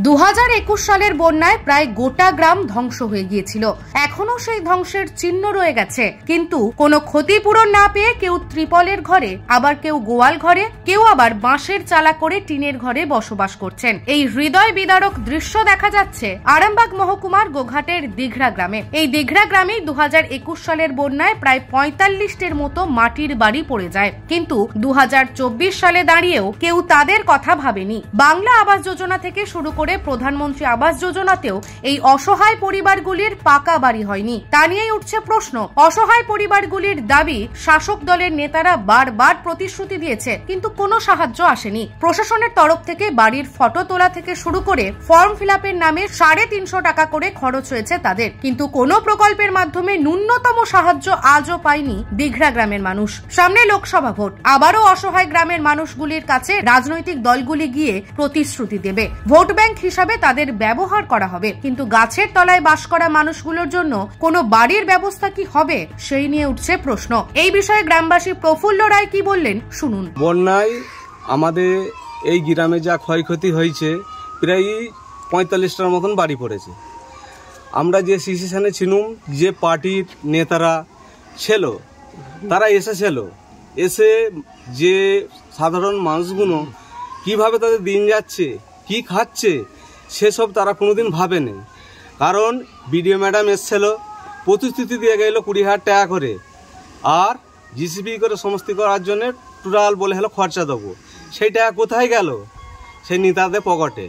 2021 সালের বন্যায় প্রায় গোটা গ্রাম ধ্বংস হয়ে গিয়েছিল। এখনো সেই ধ্বংসের চিহ্ন রয়ে গেছে, কিন্তু কোনো ক্ষতিপূরণ না পেয়ে কেউ ত্রিপলের ঘরে, আবার কেউ গোয়াল ঘরে, কেউ আবার বাঁশের চালা করে টিনের ঘরে বসবাস করছেন। এই হৃদয় বিদারক দৃশ্য দেখা যাচ্ছে আরামবাগ মহকুমার গোঘাটের দিঘরা গ্রামে। এই দিঘরা গ্রামেই 2021 সালের বন্যায় প্রায় 45টির মতো মাটির বাড়ি পড়ে যায়, কিন্তু 2024 সালে দাঁড়িয়েও কেউ তাদের কথা ভাবেনি। বাংলা আবাস যোজনা থেকে শুরু করে প্রধানমন্ত্রী আবাস যোজনাতেও এই অসহায় পরিবারগুলির পাকা বাড়ি হয়নি। তা নিয়েই উঠছে প্রশ্ন। অসহায় পরিবারগুলির দাবি, শাসক দলের নেতারা বারবার প্রতিশ্রুতি দিয়েছে, কিন্তু কোনো সাহায্য আসেনি। প্রশাসনের তরফ থেকে বাড়ির ফটো তোলা থেকে শুরু করে ফর্ম ফিলআপের নামে 350 টাকা করে খরচ হয়েছে তাদের, কিন্তু কোনো প্রকল্পের মাধ্যমে ন্যূনতম সাহায্য আজও পায়নি দিঘরা গ্রামের মানুষ। সামনে লোকসভা ভোট, আবারও অসহায় গ্রামের মানুষগুলির কাছে রাজনৈতিক দলগুলি গিয়ে প্রতিশ্রুতি দেবে, ভোট ব্যাংক হিসাবে তাদের ব্যবহার করা হবে, কিন্তু গাছের তলায় বাস করা মানুষগুলোর জন্য কোনো বাড়ির ব্যবস্থা কি হবে সেই নিয়ে উঠছে প্রশ্ন। এই বিষয়ে গ্রামবাসী প্রফুল্ল রায় কি বললেন শুনুন। বন্যায় আমাদের এই গ্রামে যা ক্ষয়ক্ষতি হয়েছে, প্রায় 45টার মতন বাড়ি পড়েছে। আমরা যে সিচুয়েশনে ছিলাম, যে পার্টির নেতারা ছিল তারা এসেছিল, এসে যে সাধারণ মানুষগুলো কিভাবে তাদের দিন যাচ্ছে, কি খাচ্ছে, সেসব তারা কোনোদিন ভাবেনি। কারণ বিডিও ম্যাডাম এসেছিল, প্রতিশ্রুতি দিয়ে গেল 20,000 টাকা করে, আর জিসিপি করে সমস্তি করার জন্য টোটাল বলে হলো খরচা দেবো। সেই টাকা কোথায় গেল? সেই নেতাদের পকেটে।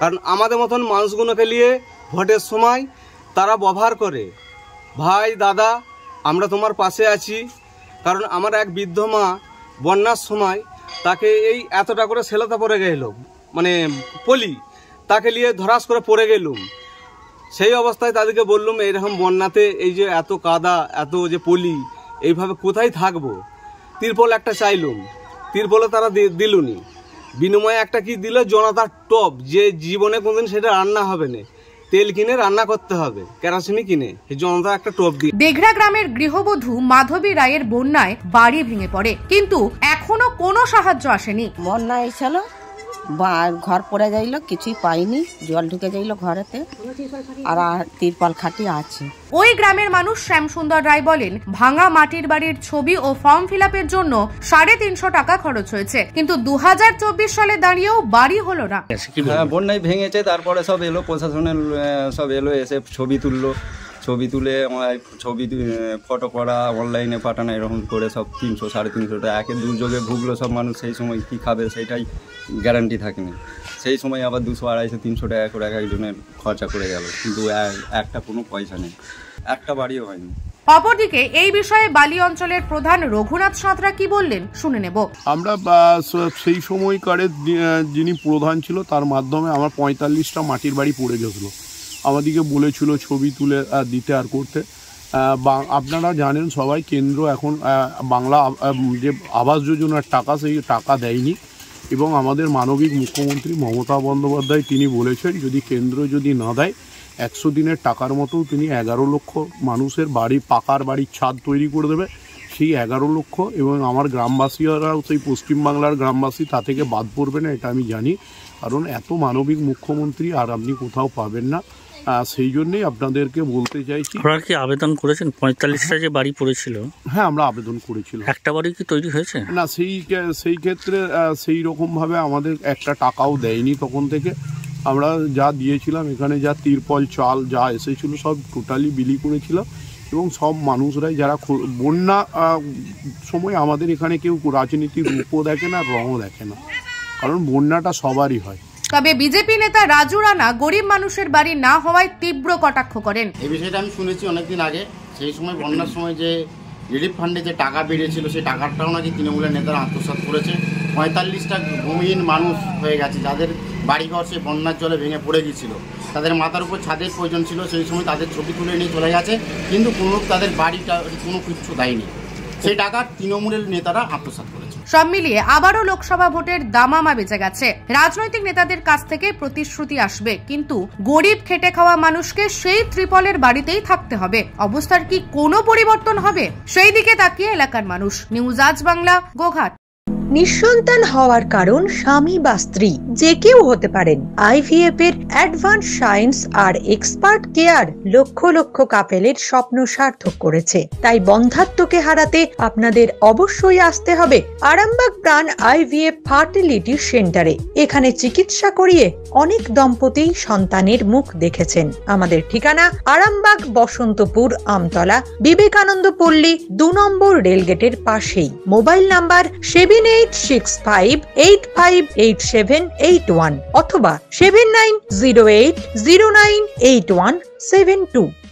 কারণ আমাদের মতন মানুষগুলোকে নিয়ে ভোটের সময় তারা ব্যবহার করে, ভাই দাদা আমরা তোমার পাশে আছি। কারণ আমার এক বৃদ্ধ মা বন্যার সময় তাকে এই এতটা করে সেলাতে পড়ে গেল, মানে পলি, তাকে নিয়ে ধরাস করে পড়ে গেলুম। সেই অবস্থায় তাদেরকে বললুম, এইরকম বন্যাতে এই যে এত কাদা, এত যে পলি, এইভাবে কোথায় থাকবো? তিরপল একটা চাইলুম, তিরপলে তারা দিলুনি। বিনিময়ে একটা কি দিল, জনতার টপ, যে জীবনে কোনদিন সেটা রান্না হবে না, তেল কিনে রান্না করতে হবে, কেরোসিন কিনে, এই জনতা একটা টপ দিয়ে। দিঘরা গ্রামের গৃহবধূ মাধবী রায়ের বন্যায় বাড়ি ভেঙে পড়ে, কিন্তু এখনো কোনো সাহায্য আসেনি। বন্যা এসেছিল, ঘর পড়ে যাইল, কিছুই পাইনি, জল ঢুকে যাইল ঘরেতে, আর তিরপাল খাটি আছে। ওই গ্রামের মানুষ শ্যামসুন্দর রায় বলেন, ভাঙা মাটির বাড়ির ছবি ও ফর্ম ফিলআপের জন্য 350 টাকা খরচ হয়েছে, কিন্তু 2024 সালে দাঁড়িয়েও বাড়ি হলো না। বন্যায় ভেঙেছে, তারপরে সব এলো, প্রশাসনের সব এলো, এসে ছবি তুললো, ছবি তুলে আমার ছবি ফটো করা, অনলাইনে পাঠানো, এরকম করে সব 300-350 টাকা। একে দুর্যোগে ভুগলো সব মানুষ, সেই সময় কী খাবে সেটাই গ্যারান্টি থাকেনি। সেই সময় আবার 200-250-300 টাকা করে এক একজনের খরচা করে গেল, কিন্তু একটা কোনো পয়সা নেই, একটা বাড়িও হয়নি। অপরদিকে এই বিষয়ে বালি অঞ্চলের প্রধান রঘুনাথ সাঁতরা কি বললেন শুনে নেব। আমরা সেই সময়কারে যিনি প্রধান ছিল তার মাধ্যমে আমার 45টা মাটির বাড়ি পড়ে গেছিলো। আমাদেরকে বলেছিল ছবি তুলে দিতে আর করতে। আপনারা জানেন সবাই, কেন্দ্র এখন বাংলা যে আবাস যোজনার টাকা, সেই টাকা দেয়নি, এবং আমাদের মানবিক মুখ্যমন্ত্রী মমতা বন্দ্যোপাধ্যায় তিনি বলেছেন যদি কেন্দ্র যদি না দেয় 100 দিনের টাকার মতো তিনি 11 লক্ষ মানুষের বাড়ি, পাকার বাড়ির ছাদ তৈরি করে দেবে। সেই 11 লক্ষ, এবং আমার গ্রামবাসীরাও সেই পশ্চিমবাংলার গ্রামবাসী তা থেকে বাদ পড়বে না, এটা আমি জানি। কারণ এত মানবিক মুখ্যমন্ত্রী আর আপনি কোথাও পাবেন না। সেই জন্যই আপনাদেরকে বলতে চাইছি। আপনারা কি আবেদন করেছেন? 45টা যে বাড়ি পড়েছিল, হ্যাঁ আমরা আবেদন করেছিলাম। একটা বাড়ি কি তৈরি হয়েছে? না, সেই ক্ষেত্রে সেই রকমভাবে আমাদের একটা টাকাও দেয়নি। তখন থেকে আমরা যা দিয়েছিলাম, এখানে যা তিরপল, চাল যা এসেছিল সব টোটালি বিলি করেছিলাম, এবং সব মানুষরাই যারা বন্যা সময় আমাদের এখানে কেউ রাজনীতির রূপও দেখে না, রঙও দেখে না, কারণ বন্যাটা সবারই হয়। তবে বিজেপি নেতা রাজু রানা গরিব মানুষের বাড়ি না হওয়ায় তীব্র কটাক্ষ করেন। এই বিষয়টা আমি শুনেছি অনেকদিন আগে। সেই সময় বন্যার সময় যে রিলিফ ফান্ডে যে টাকা বেরিয়েছিল, সেই টাকাটাও নাকি তৃণমূলের নেতারা আত্মসাৎ করেছে। 45টা ভূমিহীন মানুষ হয়ে গেছে, যাদের বাড়িঘর সেই বন্যার জলে ভেঙে পড়ে গিয়েছিল। তাদের মাথার উপর ছাদের প্রয়োজন ছিল, সেই সময় তাদের ছবি তুলে নিয়ে চলে গেছে, কিন্তু কোনো তাদের বাড়িটা কোনো কিছু দেয়নি। সেই টাকা তৃণমূলের নেতারা আত্মসাৎ করেছে। সব মিলিয়ে আবারও লোকসভা ভোটের দামামা বেজে গেছে। রাজনৈতিক নেতাদের কাছ থেকে প্রতিশ্রুতি আসবে, কিন্তু গরিব খেটে খাওয়া মানুষকে সেই ত্রিপলের বাড়িতেই থাকতে হবে। অবস্থার কি কোনো পরিবর্তন হবে? সেই দিকে তাকিয়ে এলাকার মানুষ। নিউজ আজ বাংলা, গোঘাট। নিঃসন্তান হওয়ার কারণ স্বামী বা স্ত্রী যে কেউ হতে পারেন। IVF এর অ্যাডভান্স সায়েন্স আর এক্সপার্ট কেয়ার লক্ষ লক্ষ কাপেলের স্বপ্ন সার্থক করেছে। তাই বন্ধাত্বকে হারাতে আপনাদের অবশ্যই আসতে হবে আরামবাগ প্রাণ IVF ফার্টিলিটি সেন্টারে। এখানে চিকিৎসা করিয়ে অনেক দম্পতি সন্তানের মুখ দেখেছেন। আমাদের ঠিকানা আরামবাগ বসন্তপুর আমতলা বিবেকানন্দ পল্লী 2 নম্বর রেলগেটের পাশেই। মোবাইল নাম্বার 7865858781 অথবা 7908098172।